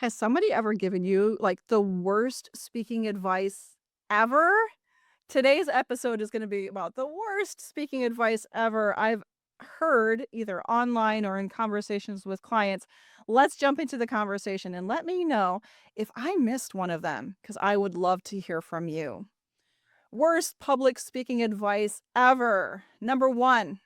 Has somebody ever given you, like, the worst speaking advice ever? Today's episode is gonna be about the worst speaking advice ever I've heard, either online or in conversations with clients. Let's jump into the conversation and let me know if I missed one of them, because I would love to hear from you. Worst public speaking advice ever. Number 1.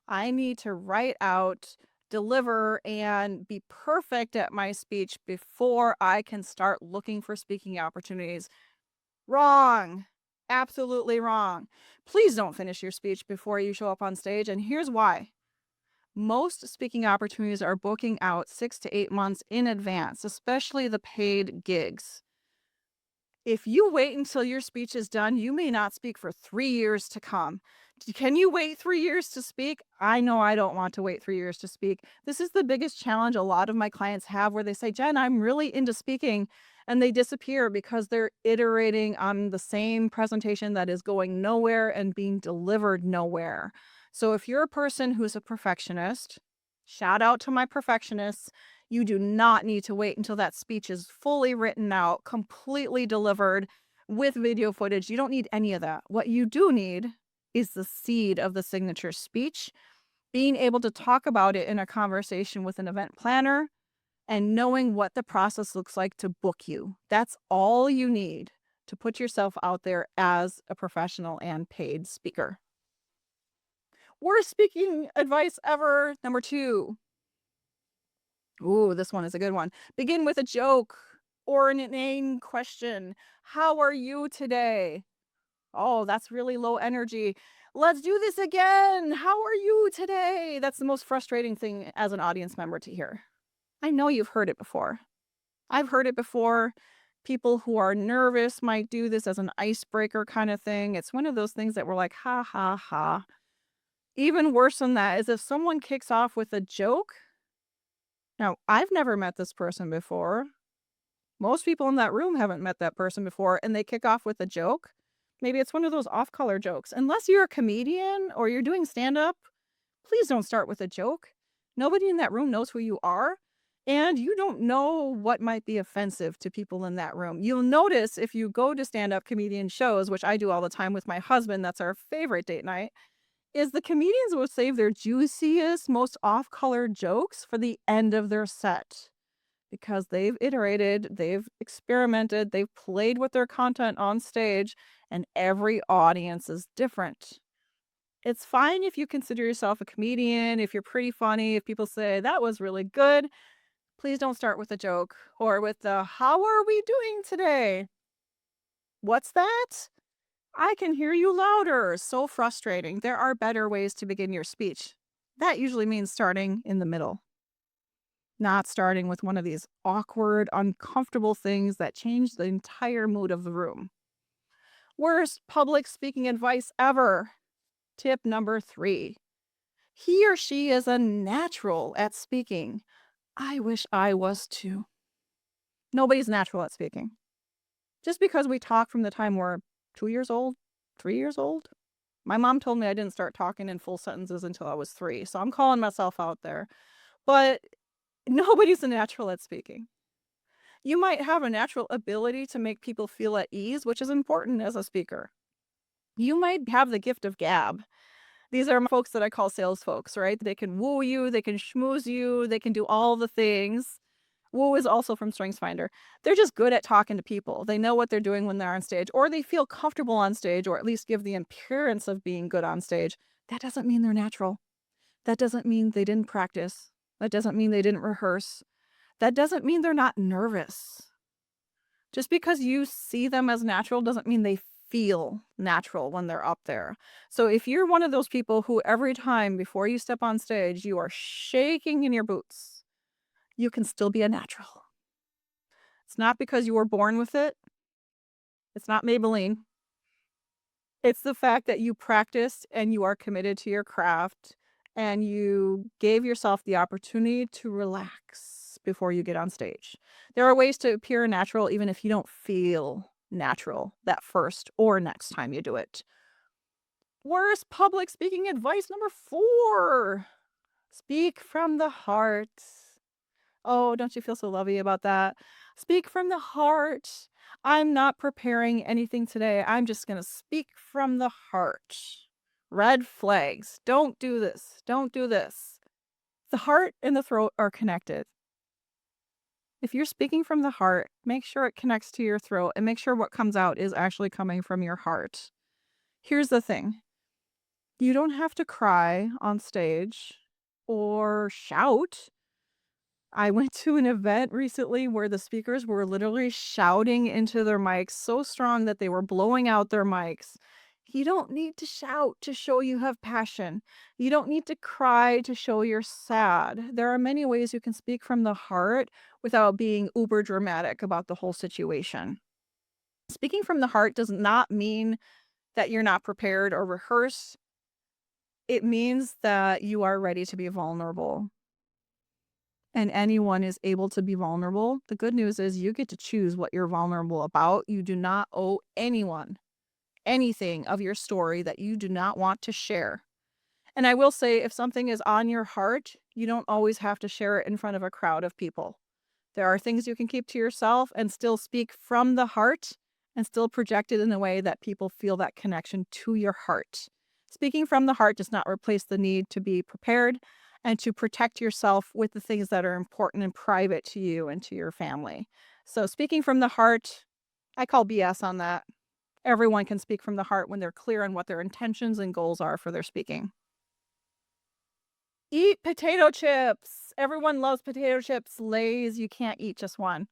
I need to write out, deliver, and be perfect at my speech before I can start looking for speaking opportunities. Wrong. Absolutely wrong. Please don't finish your speech before you show up on stage. And here's why. Most speaking opportunities are booking out 6 to 8 months in advance, especially the paid gigs. If you wait until your speech is done, you may not speak for 3 years to come. Can you wait 3 years to speak? I know I don't want to wait 3 years to speak. This is the biggest challenge a lot of my clients have where they say, Jen, I'm really into speaking. And they disappear because they're iterating on the same presentation that is going nowhere and being delivered nowhere. So if you're a person who's a perfectionist, shout out to my perfectionists. You do not need to wait until that speech is fully written out, completely delivered with video footage. You don't need any of that. What you do need is the seed of the signature speech, being able to talk about it in a conversation with an event planner and knowing what the process looks like to book you. That's all you need to put yourself out there as a professional and paid speaker. Worst speaking advice ever. Number 2. Ooh, this one is a good one. Begin with a joke or an inane question. How are you today? Oh, that's really low energy. Let's do this again. How are you today? That's the most frustrating thing as an audience member to hear. I know you've heard it before. I've heard it before. People who are nervous might do this as an icebreaker kind of thing. It's one of those things that we're like, ha, ha, ha. Even worse than that is if someone kicks off with a joke. Now, I've never met this person before. Most people in that room haven't met that person before, and they kick off with a joke. Maybe it's one of those off-color jokes. Unless you're a comedian or you're doing stand-up, please don't start with a joke. Nobody in that room knows who you are, and you don't know what might be offensive to people in that room. You'll notice if you go to stand-up comedian shows, which I do all the time with my husband, that's our favorite date night, is the comedians will save their juiciest, most off-color jokes for the end of their set because they've iterated, they've experimented, they've played with their content on stage, and every audience is different. It's fine if you consider yourself a comedian, if you're pretty funny, if people say, that was really good. Please don't start with a joke or with the, how are we doing today? What's that? I can hear you louder. So frustrating. There are better ways to begin your speech. That usually means starting in the middle, not starting with one of these awkward, uncomfortable things that change the entire mood of the room. Worst public speaking advice ever. Tip number 3. He or she is a natural at speaking. I wish I was too. Nobody's natural at speaking. Just because we talk from the time we're 2 years old, 3 years old. My mom told me I didn't start talking in full sentences until I was 3, so I'm calling myself out there. But nobody's a natural at speaking. You might have a natural ability to make people feel at ease, which is important as a speaker. You might have the gift of gab. These are folks that I call sales folks, right? They can woo you, they can schmooze you, they can do all the things. Woo is also from StrengthsFinder. They're just good at talking to people. They know what they're doing when they're on stage, or they feel comfortable on stage, or at least give the appearance of being good on stage. That doesn't mean they're natural. That doesn't mean they didn't practice. That doesn't mean they didn't rehearse. That doesn't mean they're not nervous. Just because you see them as natural doesn't mean they feel natural when they're up there. So if you're one of those people who every time before you step on stage, you are shaking in your boots, you can still be a natural. It's not because you were born with it. It's not Maybelline. It's the fact that you practiced and you are committed to your craft and you gave yourself the opportunity to relax before you get on stage. There are ways to appear natural even if you don't feel natural that first or next time you do it. Worst public speaking advice number 4. Speak from the heart. Oh, don't you feel so lovey about that? Speak from the heart. I'm not preparing anything today. I'm just going to speak from the heart. Red flags. Don't do this. Don't do this. The heart and the throat are connected. If you're speaking from the heart, make sure it connects to your throat and make sure what comes out is actually coming from your heart. Here's the thing, you don't have to cry on stage or shout. I went to an event recently where the speakers were literally shouting into their mics so strong that they were blowing out their mics. You don't need to shout to show you have passion. You don't need to cry to show you're sad. There are many ways you can speak from the heart without being uber dramatic about the whole situation. Speaking from the heart does not mean that you're not prepared or rehearsed. It means that you are ready to be vulnerable. And anyone is able to be vulnerable. The good news is you get to choose what you're vulnerable about. You do not owe anyone anything of your story that you do not want to share. And I will say, if something is on your heart, you don't always have to share it in front of a crowd of people. There are things you can keep to yourself and still speak from the heart and still project it in a way that people feel that connection to your heart. Speaking from the heart does not replace the need to be prepared and to protect yourself with the things that are important and private to you and to your family. So, speaking from the heart, I call BS on that. Everyone can speak from the heart when they're clear on what their intentions and goals are for their speaking. Eat potato chips. Everyone loves potato chips. Lay's, you can't eat just one.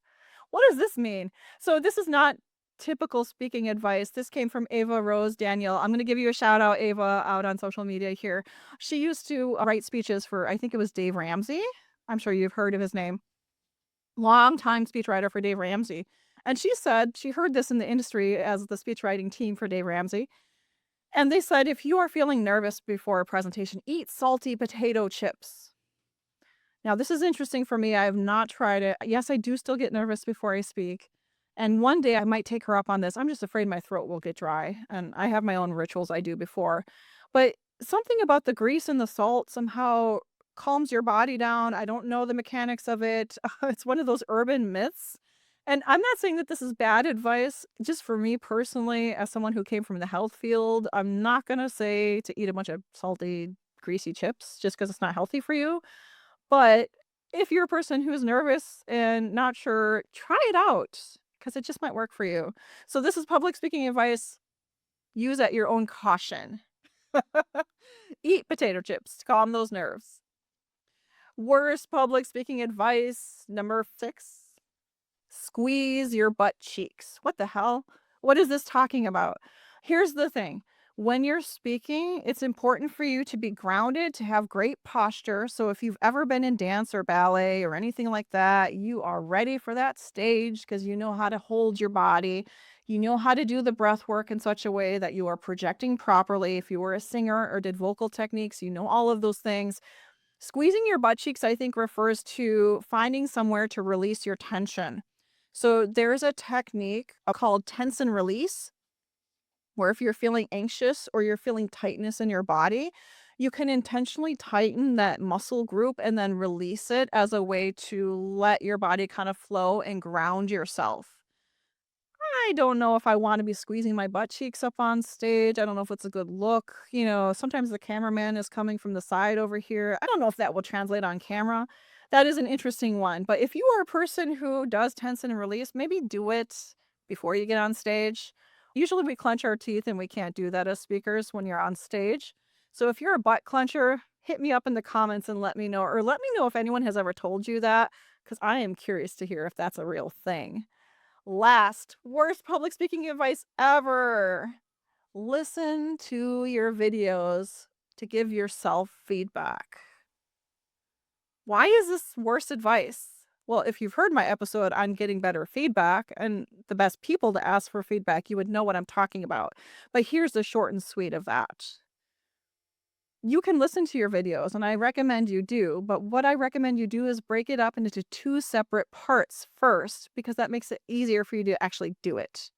What does this mean? So this is not typical speaking advice. This came from Ava Rose Daniel. I'm going to give you a shout out, Ava, out on social media here. She used to write speeches for, I think it was Dave Ramsey. I'm sure you've heard of his name. Long-time speechwriter for Dave Ramsey. And she said she heard this in the industry as the speechwriting team for Dave Ramsey. And they said, if you are feeling nervous before a presentation, eat salty potato chips. Now, this is interesting for me. I have not tried it. Yes, I do still get nervous before I speak. And one day I might take her up on this. I'm just afraid my throat will get dry. And I have my own rituals I do before. But something about the grease and the salt somehow calms your body down. I don't know the mechanics of it. It's one of those urban myths. And I'm not saying that this is bad advice. Just for me personally, as someone who came from the health field, I'm not going to say to eat a bunch of salty, greasy chips just because it's not healthy for you. But if you're a person who's nervous and not sure, try it out because it just might work for you. So this is public speaking advice. Use at your own caution. Eat potato chips to calm those nerves. Worst public speaking advice, number 6. Squeeze your butt cheeks. What the hell? What is this talking about? Here's the thing. When you're speaking, it's important for you to be grounded, to have great posture. So if you've ever been in dance or ballet or anything like that, you are ready for that stage because you know how to hold your body. You know how to do the breath work in such a way that you are projecting properly. If you were a singer or did vocal techniques, you know all of those things. Squeezing your butt cheeks, I think, refers to finding somewhere to release your tension. So there's a technique called tense and release, where if you're feeling anxious or you're feeling tightness in your body, you can intentionally tighten that muscle group and then release it as a way to let your body kind of flow and ground yourself. I don't know if I want to be squeezing my butt cheeks up on stage. I don't know if it's a good look. Sometimes the cameraman is coming from the side over here. I don't know if that will translate on camera. That is an interesting one. But if you are a person who does tense and release, maybe do it before you get on stage. Usually we clench our teeth and we can't do that as speakers when you're on stage. So if you're a butt clencher, hit me up in the comments and let me know, or let me know if anyone has ever told you that, because I am curious to hear if that's a real thing. Last, worst public speaking advice ever. Listen to your videos to give yourself feedback. Why is this worst advice? Well, if you've heard my episode on getting better feedback and the best people to ask for feedback, you would know what I'm talking about. But here's the short and sweet of that. You can listen to your videos, and I recommend you do, but what I recommend you do is break it up into 2 separate parts first, because that makes it easier for you to actually do it.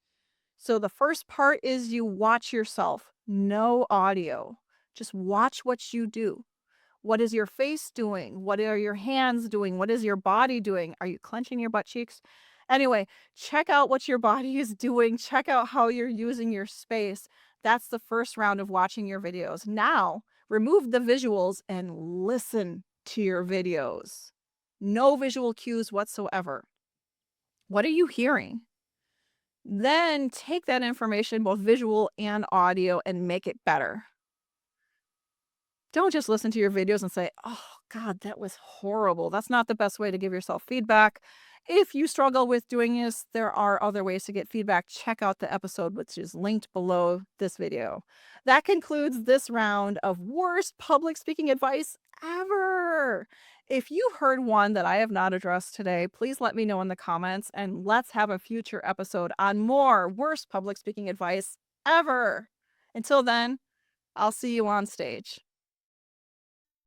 So the first part is you watch yourself, no audio. Just watch what you do. What is your face doing? What are your hands doing? What is your body doing? Are you clenching your butt cheeks? Anyway, check out what your body is doing. Check out how you're using your space. That's the first round of watching your videos. Now, remove the visuals and listen to your videos. No visual cues whatsoever. What are you hearing? Then take that information, both visual and audio, and make it better. Don't just listen to your videos and say, "Oh god, that was horrible." That's not the best way to give yourself feedback. If you struggle with doing this, there are other ways to get feedback. Check out the episode, which is linked below this video. That concludes this round of worst public speaking advice ever. If you heard one that I have not addressed today, please let me know in the comments, and let's have a future episode on more worst public speaking advice ever. Until then, I'll see you on stage.